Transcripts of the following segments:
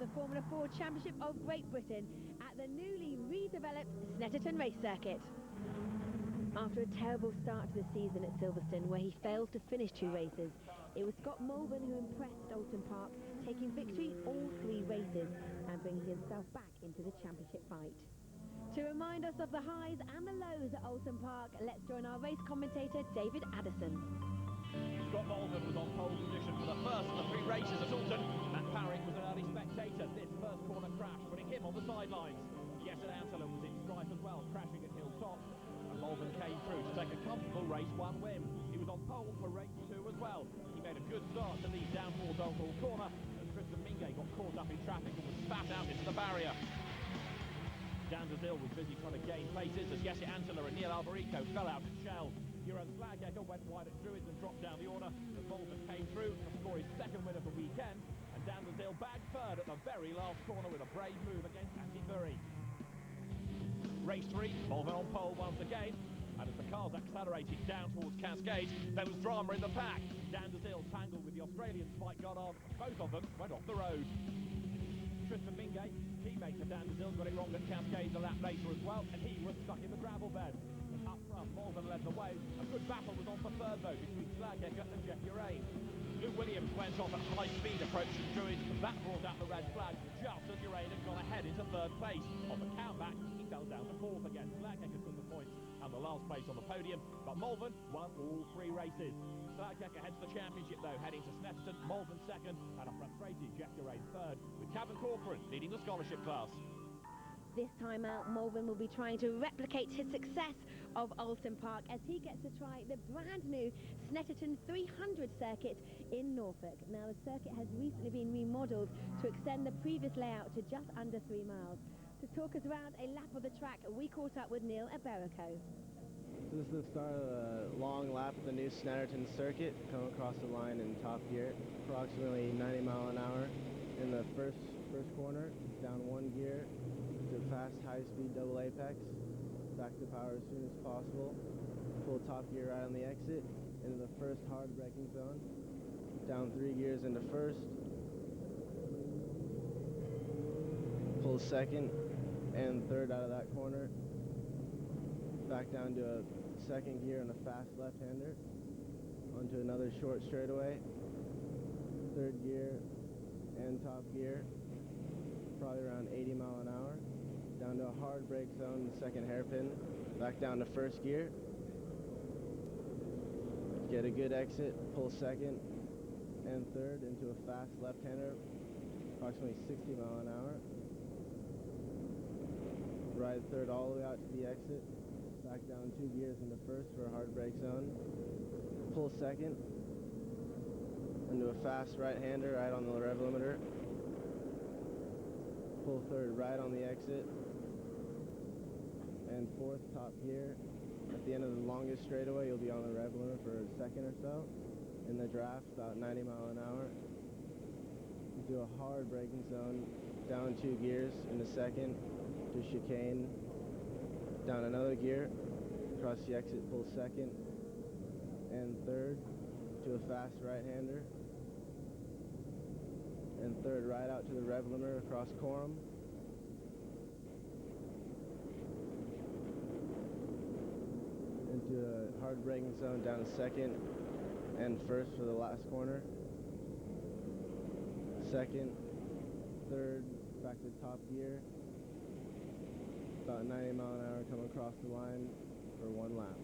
the Formula 4 Championship of Great Britain at the newly redeveloped Snetterton race circuit. After a terrible start to the season at Silverstone, where he failed to finish 2 races, it was Scott Malvern who impressed Oulton Park, taking victory all 3 races and bringing himself back into the championship fight. To remind us of the highs and the lows at Oulton Park, let's join our race commentator David Addison. Scott Malvern was on pole position for the first of the 3 races at Oulton. Matt Parrick was an early spectator. This first corner crash putting him on the sidelines. Jesse Antler was in strife as well, crashing at Hilltop. And Malvern came through to take a comfortable race 1 win. He was on pole for race 2 as well. He made a good start to lead down towards Oulton corner, as Tristan Mingay got caught up in traffic and was spat out into the barrier. Dan Dazil was busy trying to gain places as Jesse Antler and Neil Alberico fell out at Shell. Jeroen Slaghecker went wide at Druids and dropped down the order. The Malvern came through to score his 2nd win of the weekend, and Dan Dazil bagged 3rd at the very last corner with a brave move against Andy Burry. Race 3, Malvern on pole once again, and as the cars accelerated down towards Cascade, there was drama in the pack. Dan Dazil tangled with the Australian Spike Goddard. Both of them went off the road. Tristan Mingay, teammate of Dan Dazil, got it wrong at Cascade a lap later as well, and he was stuck in the gravel bed. Up front, Malvern led the way. A good battle was on for 3rd though between Slaghecker and Jeff Urain. Luke Williams went off at high speed approaching Druids. That brought out the red flag just as Urain had gone ahead into 3rd place. On the countback, he fell down to 4th again. Slaghecker took the points and the last place on the podium, but Malvern won all 3 races. Slaghecker heads the championship though, heading to Snetterton. Malvern 2nd and a frustrated Jeff Urain 3rd, with Kevin Corcoran leading the scholarship class. This time out, Malvern will be trying to replicate his success of Oulton Park as he gets to try the brand new Snetterton 300 circuit in Norfolk. Now, the circuit has recently been remodelled to extend the previous layout to just under 3 miles. To talk us around a lap of the track, we caught up with Neil Alberico. So this is the start of a long lap of the new Snetterton circuit, coming across the line in top gear, approximately 90 miles an hour. In the first corner, down 1 gear, to fast high-speed double apex, back to power as soon as possible, pull top gear right on the exit, into the first hard braking zone, down 3 gears into first, pull 2nd and 3rd out of that corner, back down to a 2nd gear and a fast left-hander, onto another short straightaway, 3rd gear and top gear, probably around 80 miles an hour, down to a hard brake zone, the 2nd hairpin, back down to 1st gear, get a good exit, pull 2nd and 3rd into a fast left-hander, approximately 60 miles an hour, ride 3rd all the way out to the exit, back down 2 gears into 1st for a hard brake zone, pull 2nd into a fast right-hander right on the rev limiter, pull 3rd right on the exit, and 4th top gear. At the end of the longest straightaway, you'll be on the rev limiter for a 2nd or so. In the draft, about 90 miles an hour. Do a hard braking zone, down 2 gears into 2nd, to chicane, down another gear, across the exit, pull 2nd and 3rd to a fast right-hander, and 3rd right out to the rev limiter across Coram. Into a hard braking zone down to 2nd and 1st for the last corner. 2nd, 3rd, back to top gear. About 90 miles an hour coming across the line for 1 lap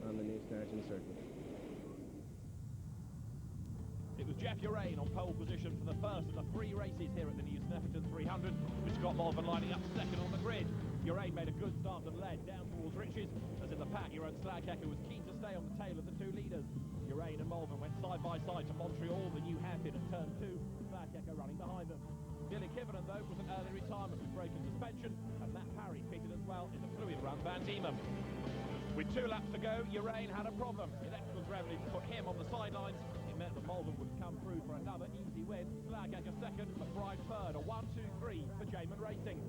on the new Snetterton circuit. It was Jeff Urain on pole position for the first of the 3 races here at the new Snetterton 300, with Scott Malvern lining up 2nd on the grid. Urain made a good start and led down towards Riches, as in the pack, Jeroen Slaghecker was keen to stay on the tail of the 2 leaders. Urain and Malvern went side by side to Montreal, the new hairpin at turn 2, Slaghecker running behind them. Billy Kivener, though, was an early retirement with broken suspension, and Matt Parry pitted as well in the fluid run Van Diemen. With 2 laps to go, Urain had a problem. Electrical gravity put him on the sidelines. It meant that Malvern would come through for another easy win. Slaghecker 2nd, McBride 3rd, a 1-2-3 for Jamin Racing.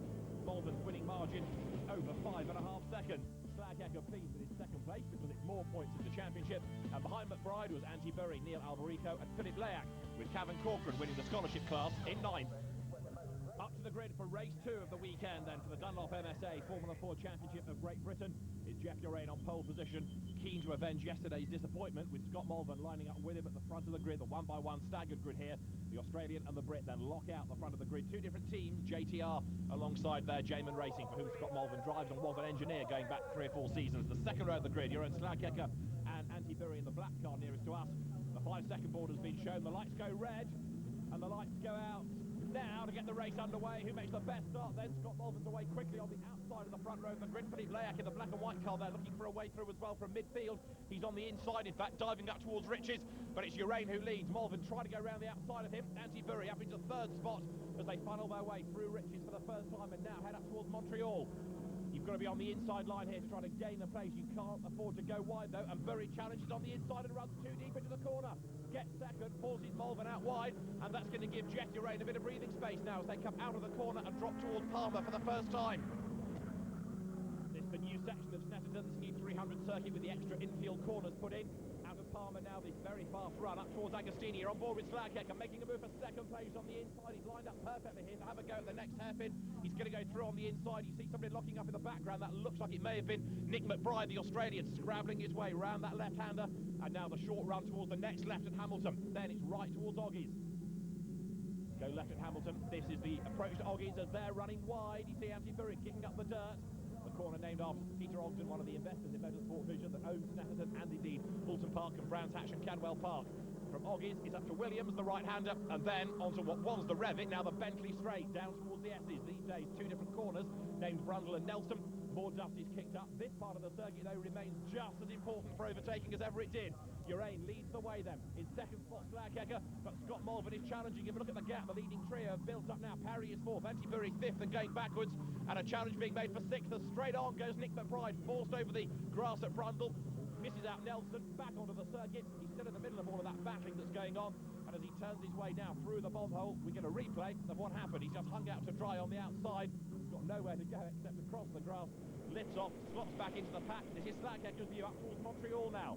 Malvern's winning margin was over 5.5 seconds. Slaghecker pleased with his 2nd place because it's more points in the championship. And behind McBride was Andy Burry, Neil Alberico and Philip Leac, with Kevin Corcoran winning the scholarship class in 9th. Up to the grid for race 2 of the weekend then for the Dunlop MSA Formula 4 Championship of Great Britain is Jeff Urain on pole position, keen to avenge yesterday's disappointment with Scott Malvern lining up with him at the front of the grid, the 1x1 staggered grid here. The Australian and the Brit then lock out the front of the grid. Two different teams, JTR alongside there, Jamin Racing, for whom Scott Malvern drives and was an engineer going back 3 or 4 seasons. The second row of the grid, Jeroen Slaghecker and Antti Burri in the black car nearest to us. The 5-second board has been shown, the lights go red and the lights go out now to get the race underway. Who makes the best start then? Scott Malvern's away quickly on the outside of the front row of the grid. Philippe Leac in the black and white car there looking for a way through as well from midfield. He's on the inside, in fact, diving up towards Riches, but it's Urain who leads. Malvern trying to go around the outside of him. Antti Burri up into 3rd spot as they funnel their way through Riches for the first time and now head up towards Montreal. You've got to be on the inside line here to try to gain the place. You can't afford to go wide though, and Burri challenges on the inside and runs too deep into the corner. Gets second, forces Malvern out wide, and that's going to give Jeff Urain a bit of breathing space now as they come out of the corner and drop towards Palmer for the first time. This is the new section of Snetterton, this new 300 circuit with the extra infield corners put in. Out of Palmer now, this very fast run up towards Agostini. You're on board with Slaghecker, making a move for second place on the inside. He's lined up perfectly here to have a go at the next hairpin. He's going to go through on the inside. You see somebody locking up in the background. That looks like it may have been Nick McBride, the Australian, scrabbling his way round that left-hander. And now the short run towards the next left at Hamilton. Then it's right towards Oggies. Go left at Hamilton. This is the approach to Oggies as they're running wide. You see Antti Burri kicking up the dirt. The corner named after Peter Ogden, one of the investors in Motorsport Vision that owns Snetterton and indeed Oulton Park and Brands Hatch and Cadwell Park. From Oggies, it's up to Williams, the right-hander, and then onto what was the Revit, now the Bentley Straight, down towards the S's. These days, 2 different corners, named Brundle and Nelson. More dust is kicked up. This part of the circuit, though, remains just as important for overtaking as ever it did. Urain leads the way, then. In second spot, Slaghecker, but Scott Malvern is challenging him. Look at the gap. The leading trio have built up now. Parry is 4th, Antti Burri 5th and going backwards, and a challenge being made for 6th. As straight on goes Nick McBride, forced over the grass at Brundle. Misses out Nelson, back onto the circuit. He's still in the middle of all of that battling that's going on. And as he turns his way now through the bomb hole, we get a replay of what happened. He's just hung out to dry on the outside. He's got nowhere to go except across the grass. Lifts off, slots back into the pack. This is Slaghecker's view up towards Montreal now.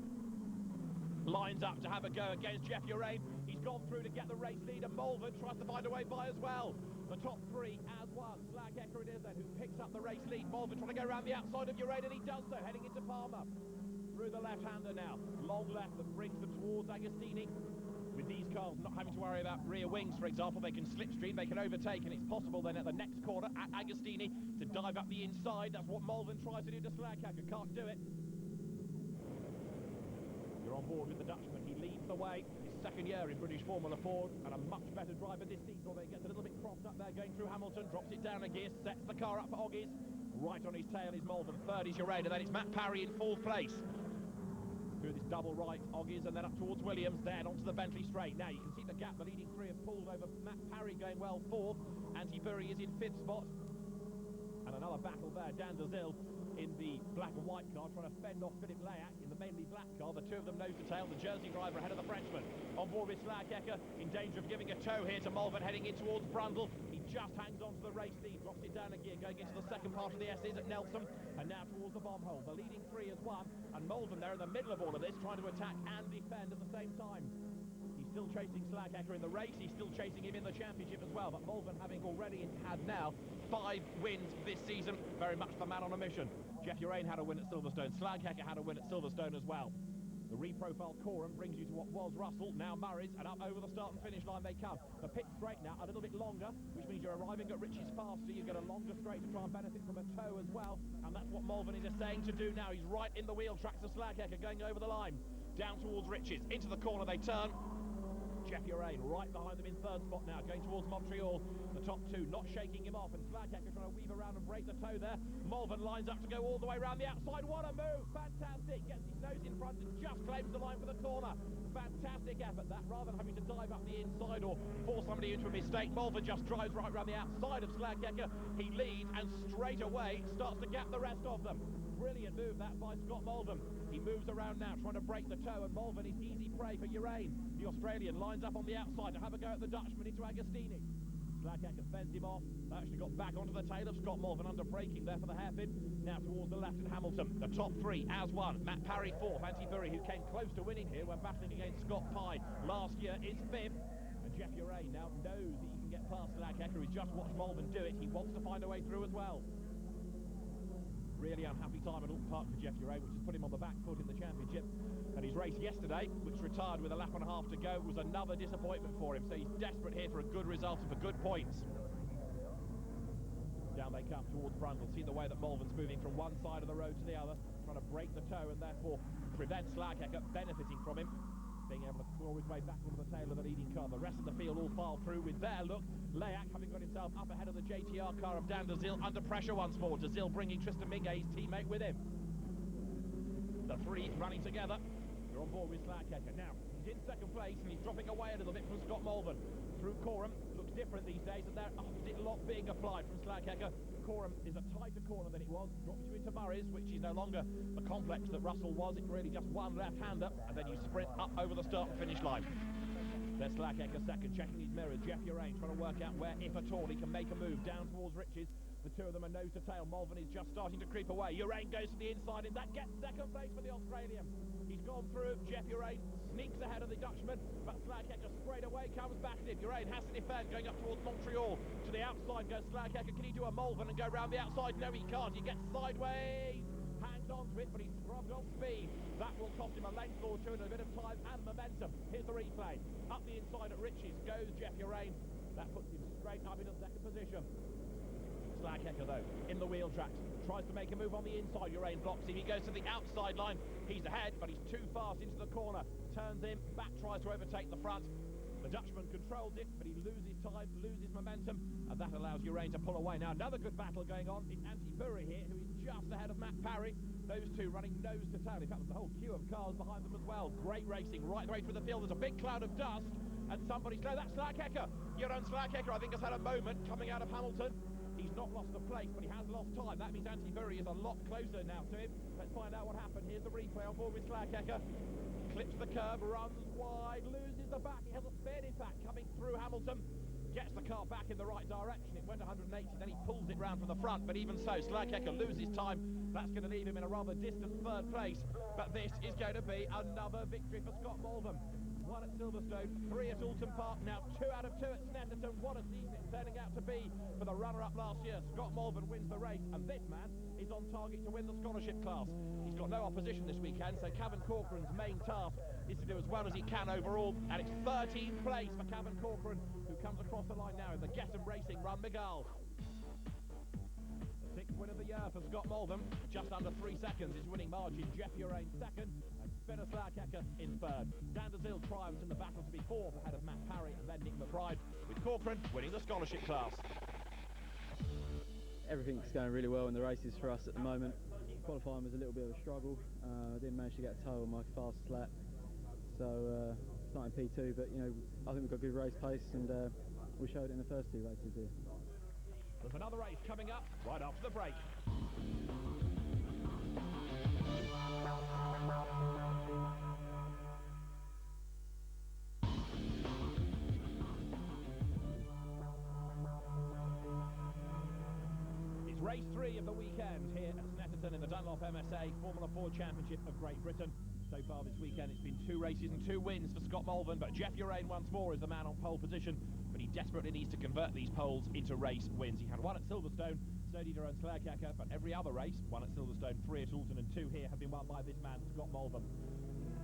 Lines up to have a go against Jeff Urain. He's gone through to get the race lead, and Malvern tries to find a way by as well. The top 3 as one. Slaghecker it is then who picks up the race lead. Malvern trying to go around the outside of Urain, and he does so, heading into Palmer. Through the left-hander now. Long left that brings them towards Agostini. With these cars not having to worry about rear wings, for example, they can slipstream, they can overtake, and it's possible then at the next corner at Agostini to dive up the inside. That's what Malvern tries to do to Slaghecker. Can't do it. You're on board with the Dutchman. He leads the way. His second year in British Formula 4 and a much better driver this season, although he gets a little bit crossed up there going through Hamilton, drops it down a gear, sets the car up for Oggies. Right on his tail is Malvern. 3rd is Urain, and then it's Matt Parry in 4th place. Through this double right, Oggies, and then up towards Williams, then onto the Bentley Straight. Now you can see the gap, the leading 3 have pulled over. Matt Parry going well 4th, Antti Burri is in 5th spot. And another battle there, Dan Dazil in the black and white car, trying to fend off Philippe Leac in the mainly black car. The 2 of them nose to tail, the Jersey driver ahead of the Frenchman. On board with Slaghecker, in danger of giving a tow here to Malvern, heading in towards Brundle. He just hangs on to the race lead, drops it down a gear, going into the second part of the S's at Nelson, and now towards the bomb hole. The leading 3 is 1, and Malvern there in the middle of all of this, trying to attack and defend at the same time. He's still chasing Slaghecker in the race, he's still chasing him in the championship as well, but Malvern having already had now 5 wins this season, very much the man on a mission. Jeff Urain had a win at Silverstone, Slaghecker had a win at Silverstone as well. The reprofiled Coram brings you to what was Russell, now Murray's, and up over the start and finish line they come. The pit straight now a little bit longer, which means you're arriving at Riches faster. You get a longer straight to try and benefit from a tow as well, and that's what Malvern is essaying to do now. He's right in the wheel tracks of Slaghecker going over the line. Down towards Riches, into the corner they turn. Jeff Urain right behind them in 3rd spot now, going towards Montreal. The top 2 not shaking him off, and Slaghecker trying to weave around and break the toe there. Malvern lines up to go all the way around the outside. What a move! Fantastic! Gets his nose in front and just claims the line for the corner. Fantastic effort that, rather than having to dive up the inside or force somebody into a mistake. Malvern just drives right around the outside of Slaghecker. He leads and straight away starts to gap the rest of them. Brilliant move that by Scott Malvern. He moves around now trying to break the toe, and Malvern is easy prey for Urain. The Australian lines up on the outside to have a go at the Dutchman into Agostini. Slaghecker fends him off. They actually got back onto the tail of Scott Malvern under braking there for the hairpin. Now towards the left at Hamilton. The top 3 as one. Matt Parry 4th. Antti Burri, who came close to winning here when battling against Scott Pye last year, is 5th. And Jeff Urain now knows that he can get past Slaghecker. He's He's just watched Malvern do it. He wants to find a way through as well. Really unhappy time at Oulton Park for Jeff Urain, which has put him on the back foot in the championship. And his race yesterday, which retired with a lap and a half to go, was another disappointment for him. So he's desperate here for a good result and for good points. Down they come towards Brundle. See the way that Malvern's moving from one side of the road to the other, trying to break the toe and therefore prevent Slaghecker benefiting from him, being able to claw his way back onto the tail of the leading car. The rest of the field all filed through with their look. Layak having got himself up ahead of the JTR car of Dan Dazil, under pressure once more. Dazil bringing Tristan Mingue, his teammate, with him. The three running together. They're on board with Slaghecker. Now, he's in second place and he's dropping away a little bit from Scott Malvern. Through Coram, looks different these days, and their opposite lot being applied from Slaghecker. Coram is a tighter corner than it was, drops you into Murray's, which is no longer the complex that Russell was. It's really just one left-hander, and then you sprint up over the start and finish line. There's Slaghecker second, checking his mirrors. Jeff Urain trying to work out where, if at all, he can make a move down towards Riches. The two of them are nose to tail. Malvern is just starting to creep away. Urain goes to the inside, and that gets second place for the Australian. He's gone through. Jeff Urain sneaks ahead of the Dutchman, but Slaghecker straight away comes back at him. Urain has to defend, going up towards Montreal. To the outside goes Slaghecker. Can he do a Malvern and go round the outside? No, he can't. He gets sideways, hangs on to it, but he's scrubbed off speed. That will cost him a length or two and a bit of time and momentum. Here's the replay. Up the inside at Riches goes Jeff Urain. That puts him straight up into second position. Slaghecker, though, in the wheel tracks, tries to make a move on the inside. Urain blocks him. He goes to the outside line. He's ahead, but he's too fast into the corner. Turns in, back tries to overtake the front. The Dutchman controls it, but he loses time, loses momentum, and that allows Urain to pull away. Now, another good battle going on. It's Anti-Burry here, who is just ahead of Matt Parry. Those two running nose to tail. In fact, there's a whole queue of cars behind them as well. Great racing right the way through the field. There's a big cloud of dust, and somebody's... No, that's Slaghecker. Jeroen Slaghecker, I think, has had a moment coming out of Hamilton. He's not lost the place, but he has lost time. That means Anti-Burry is a lot closer now to him. Let's find out what happened. Here's the replay on board with Slaghecker. Clips the curb, runs wide, loses the back. He has a spin, in fact, coming through Hamilton. Gets the car back in the right direction. It went 180, then he pulls it round from the front. But even so, Slaghecker loses time. That's going to leave him in a rather distant third place. But this is going to be another victory for Scott Malvern. 1 at Silverstone, 3 at Oulton Park, now 2 out of 2 at Snetterton. What a season it's turning out to be for the runner-up last year. Scott Malvern wins the race, and this man is on target to win the scholarship class. He's got no opposition this weekend, so Cavan Corcoran's main task is to do as well as he can overall, and it's 13th place for Cavan Corcoran, who comes across the line now in the Get'em Racing Run Miguel. The 6th win of the year for Scott Malvern, just under 3 seconds is winning margin. Jeff Urain second, and Spinner Slaghecker in third. Dan Dazil triumphs in the battle to be 4th ahead of Matt Parry and then Nick McBride, with Corcoran winning the scholarship class. Everything's going really well in the races for us at the moment. Qualifying was a little bit of a struggle. I didn't manage to get a toe on my fastest lap, so starting P2, but you know, I think we've got good race pace, and we showed it in the first 2 races here. There's another race coming up right after the break. It's race 3 of the weekend here at Snetterton in the Dunlop MSA Formula 4 Championship of Great Britain. So far this weekend it's been 2 races and 2 wins for Scott Malvern, but Jeff Urain once more is the man on pole position, but he desperately needs to convert these poles into race wins. He had 1 at Silverstone, so did Jeroen Slaghecker, but every other race, 1 at Silverstone, 3 at Oulton and 2 here, have been won by this man, Scott Malvern.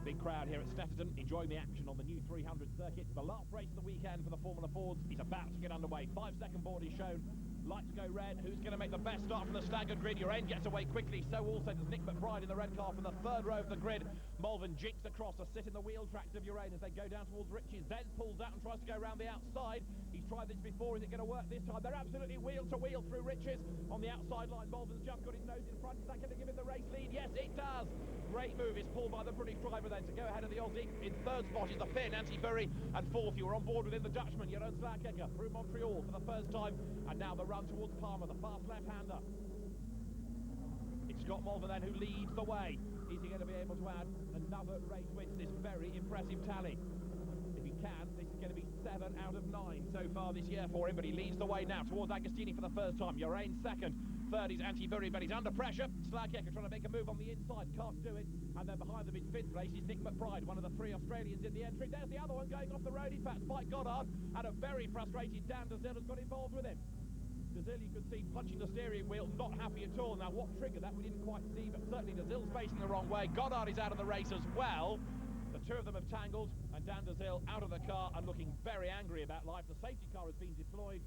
Big crowd here at Snetterton, enjoying the action on the new 300 circuit. The last race of the weekend for the Formula 4s is about to get underway. 5-second board is shown. Lights go red. Who's going to make the best start from the staggered grid? Urain gets away quickly. So also does Nick McBride in the red car from the 3rd row of the grid. Malvern jinks across to sit in the wheel tracks of Urain as they go down towards Riches. Then pulls out and tries to go around the outside. He's tried this before. Is it going to work this time? They're absolutely wheel to wheel through Riches. On the outside line, Malvern's just got his nose in front. Is that going to give him the race lead? Yes, it does. Great move is pulled by the British driver then to go ahead of the Aussie. In 3rd spot is the Finn, Anti-Burry, and 4th you were on board within the Dutchman, Jeroen Slaghecker, through Montreal for the first time, and now the run towards Palmer, the fast left-hander. It's Scott Malvern then who leads the way. Is he going to be able to add another race win to this very impressive tally? If he can, this is going to be 7 out of 9 so far this year for him, but he leads the way now towards Agostini for the first time. Urain second, Third is Anti-Bury, but he's under pressure. Slaghecker trying to make a move on the inside, can't do it. And then behind them in fifth place is Nick McBride, one of the three Australians in the entry. There's the other one going off the road, in fact, Spike Goddard. And a very frustrated Dan Dazil has got involved with him. Dazil, you could see, punching the steering wheel, not happy at all. Now, what triggered that, we didn't quite see, but certainly Dazil's facing the wrong way. Goddard is out of the race as well. The two of them have tangled, and Dan Dazil out of the car and looking very angry about life. The safety car has been deployed,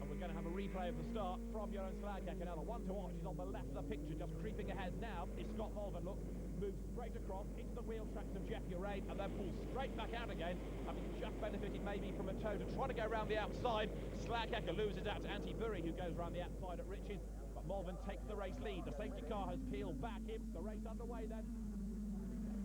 and we're going to have a replay of the start from Jeroen Slaghecker. Now, the one to watch is on the left of the picture, just creeping ahead now is Scott Malvern. Look, moves straight across into the wheel tracks of Jeff Urain, and then pulls straight back out again, having just benefited maybe from a toe to try to go around the outside. Slaghecker loses out to Anti-Bury, who goes around the outside at Riches, but Malvern takes the race lead. The safety car has peeled back him. The race underway then.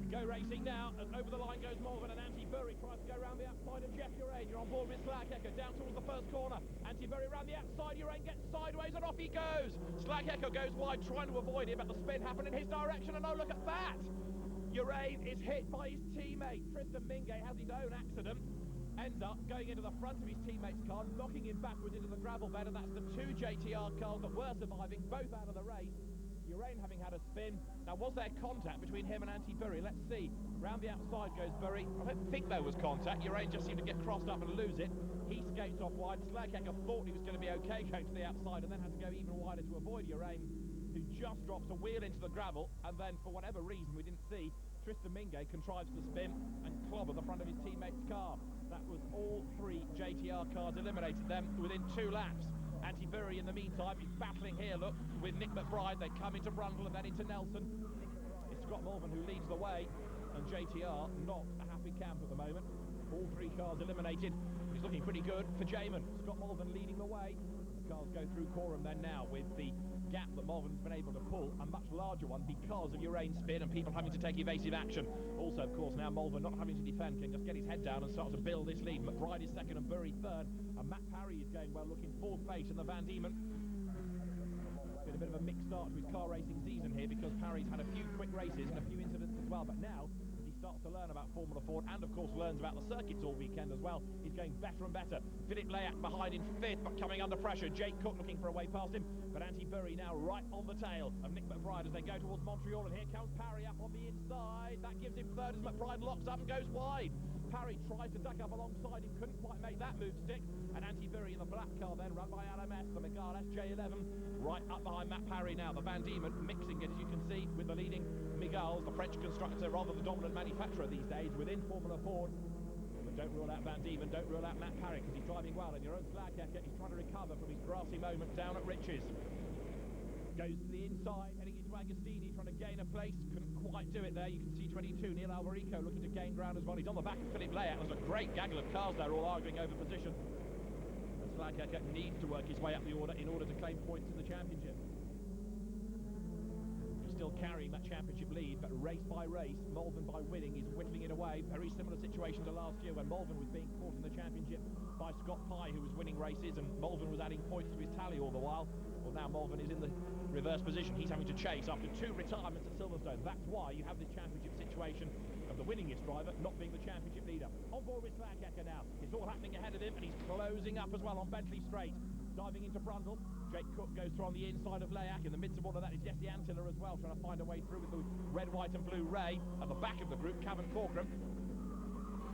Go racing now, and over the line goes Malvern, and Anti-Bury tries to go around the outside of Jeff Urain. You're on board with Slaghecker, down towards the first corner. Anti-Bury around the outside, Urain gets sideways, and off he goes. Slaghecker goes wide, trying to avoid him, but the spin happened in his direction, and oh, look at that! Urain is hit by his teammate. Tristan Mingay has his own accident, ends up going into the front of his teammate's car, knocking him backwards into the gravel bed, and that's the two JTR cars that were surviving, both out of the race. Urain having had a spin. Now, was there contact between him and Anti-Bury? Let's see. Round the outside goes Bury. I don't think there was contact. Urain just seemed to get crossed up and lose it. He skates off wide. Slaghecker thought he was going to be okay going to the outside, and then had to go even wider to avoid Urain, who just drops a wheel into the gravel, and then, for whatever reason we didn't see, Tristan Mingay contrives to spin and clobber the front of his teammate's car. That was all three JTR cars eliminated them within 2 laps. Anti-Bury, in the meantime, is battling here, look, with Nick McBride. They come into Brundle and then into Nelson. It's Scott Malvern who leads the way, and JTR not a happy camp at the moment. All 3 cars eliminated. He's looking pretty good for Jamin. Scott Malvern leading the way. The cars go through Coram then now, with the gap that Malvern's been able to pull, a much larger one because of Urain's spin and people having to take evasive action. Also, of course, now Malvern not having to defend, can just get his head down and start to build this lead. McBride is second and Bury third, and Matt Parry is going well, looking fourth place in the Van Diemen. Been a bit of a mixed start to his car racing season here, because Parry's had a few quick races and a few incidents as well, but now he starts to learn about Formula Ford and of course learns about the circuits all weekend as well. He's going better and better. Philip Layak behind in fifth, but coming under pressure. Jake Cook looking for a way past him, but Anti-Bury now right on the tail of Nick McBride as they go towards Montreal, and here comes Parry up on the inside. That gives him third as McBride locks up and goes wide. Parry tries to duck up alongside him, couldn't quite make that move stick, and Anti-Bury in the black car then, run by LMS, the Miguel SJ11, right up behind Matt Parry now. The Van Diemen mixing it, as you can see, with the leading Miguel's, the French constructor, rather the dominant manufacturer these days within Formula Ford. But don't rule out Van Diemen, don't rule out Matt Parry, because he's driving well, and Jeroen Slaghecker is trying to recover from his grassy moment down at Riches. Goes to the inside, heading into Agostini, trying to gain a place, couldn't quite do it there. You can see 22, Neil Alberico looking to gain ground as well. He's on the back of Philip Layak. There's a great gaggle of cars there all arguing over position. And Slaghecker needs to work his way up the order in order to claim points in the championship. He's still carrying that championship lead, but race by race, Malvern by winning is whittling it away. Very similar situation to last year when Malvern was being caught in the championship by Scott Pye, who was winning races, and Malvern was adding points to his tally all the while. Well, now Malvern is in the reverse position. He's having to chase after 2 retirements at Silverstone. That's why you have this championship situation of the winningest driver not being the championship leader. On board with Slaghecker now. It's all happening ahead of him, and he's closing up as well on Bentley Straight. Diving into Brundle. Jake Cook goes through on the inside of Layak. In the midst of all of that is Jesse Antiller as well, trying to find a way through with the red, white and blue Ray. At the back of the group, Cavan Corcoran.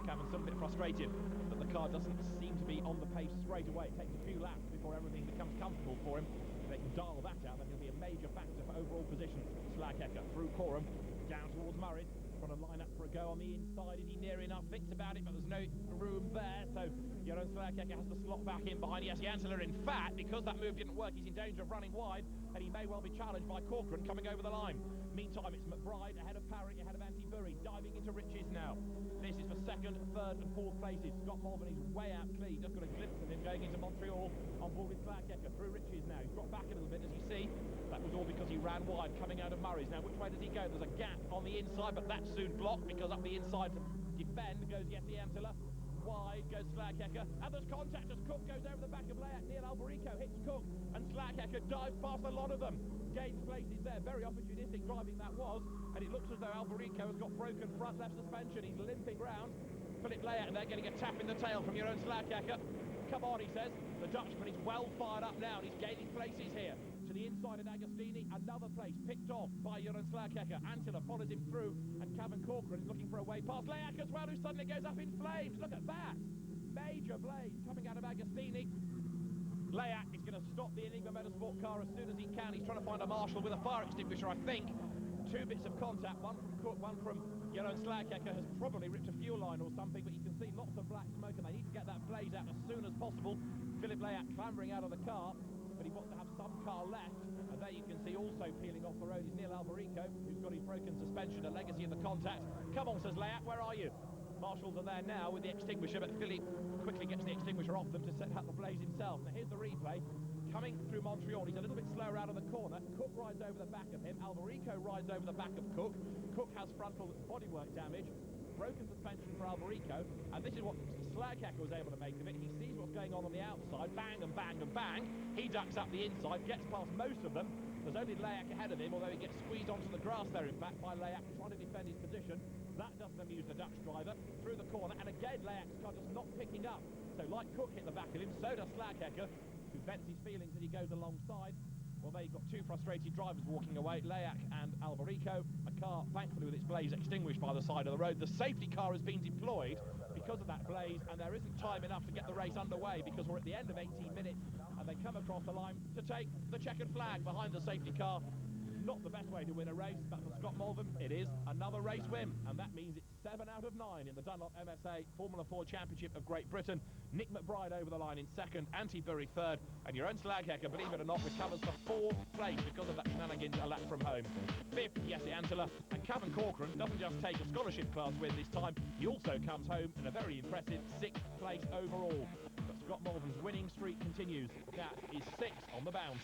Cavan's still a bit frustrated that the car doesn't seem to be on the pace straight away. It takes a few laps before everything becomes comfortable for him. If they can dial that out, then he'll be a major factor for overall position. Slaghecker through Coram, down towards Murray, trying to line up for a go on the inside. Is he near enough? Thinks about it, but there's no room there, so Jeroen Slaghecker has to slot back in behind Jesse Antiller. In fact, because that move didn't work, he's in danger of running wide, and he may well be challenged by Corcoran coming over the line. Meantime, it's McBride ahead of Parry, ahead of Anti-Bury, diving into Riches now. This is for second, third and fourth places. Scott Malvern is way out clean. Just got a glimpse of him going into Montreal on board with Slaghecker through Riches now. He's dropped back a little bit, as you see. That was all because he ran wide coming out of Murray's. Now, which way does he go? There's a gap on the inside, but that's soon blocked, because up the inside to defend goes Jesse Antiller. Wide goes Slaghecker, and there's contact as Cook goes over the back of Layak. Neil Alberico hits Cook, and Slaghecker dives past a lot of them. Gains places there, very opportunistic driving that was, and it looks as though Alberico has got broken front left suspension. He's limping round. Philip Layak there getting a tap in the tail from Jeroen Slaghecker. Come on, he says. The Dutchman is well fired up now, and he's gaining places here. to the inside of Agostini. Another place picked off by Jeroen Slaghecker. Antilla follows him through, and Cavan Corcoran is looking for a way past Leak as well, who suddenly goes up in flames. Look at that. Major blaze coming out of Agostini. Leak is going to stop the Enigma Motorsport car as soon as he can. He's trying to find a marshal with a fire extinguisher, I think. Two bits of contact, one from Cook, one from Jeroen Slaghecker, has probably ripped a fuel line or something, but you can see lots of black smoke, and they need to get that blaze out as soon as possible. Philip Leak clambering out of the car, but he wants to have some car left, and there you can see also peeling off the road is Neil Alberico, who's got his broken suspension, a legacy of the contact. Come on, says Leak, where are you? Marshals are there now with the extinguisher, but Philip quickly gets the extinguisher off them to set out the blaze himself. Now here's the replay. Coming through Montreal, he's a little bit slower out of the corner. Cook rides over the back of him. Alberico rides over the back of Cook. Cook has frontal bodywork damage. Broken suspension for Alberico. And this is what Slaghecker was able to make of it. He sees what's going on the outside. Bang and bang and bang. He ducks up the inside, gets past most of them. There's only Leak ahead of him, although he gets squeezed onto the grass there, in fact, by Leak trying to defend his position. That doesn't amuse the Dutch driver. Through the corner, and again, Leak's car just not picking up. So like Cook hit the back of him, so does Slaghecker, who vents his feelings as he goes alongside. Well, there you've got two frustrated drivers walking away, Leak and Alberico. A car, thankfully, with its blaze extinguished by the side of the road. The safety car has been deployed because of that blaze, and there isn't time enough to get the race underway because we're at the end of 18 minutes, and they come across the line to take the checkered flag behind the safety car. Not the best way to win a race, but for Scott Malvern, it is another race win, and that means it's 7 out of 9 in the Dunlop MSA Formula 4 Championship of Great Britain. Nick McBride over the line in second, Antti Burri third, and Jeroen Slaghecker, believe it or not, recovers the fourth place because of that shenanigans a lap from home. Fifth, Jesse Antilla, and Cavan Corcoran doesn't just take a scholarship class win this time, he also comes home in a very impressive 6th place overall. But Scott Malvern's winning streak continues. That is 6 on the bounce.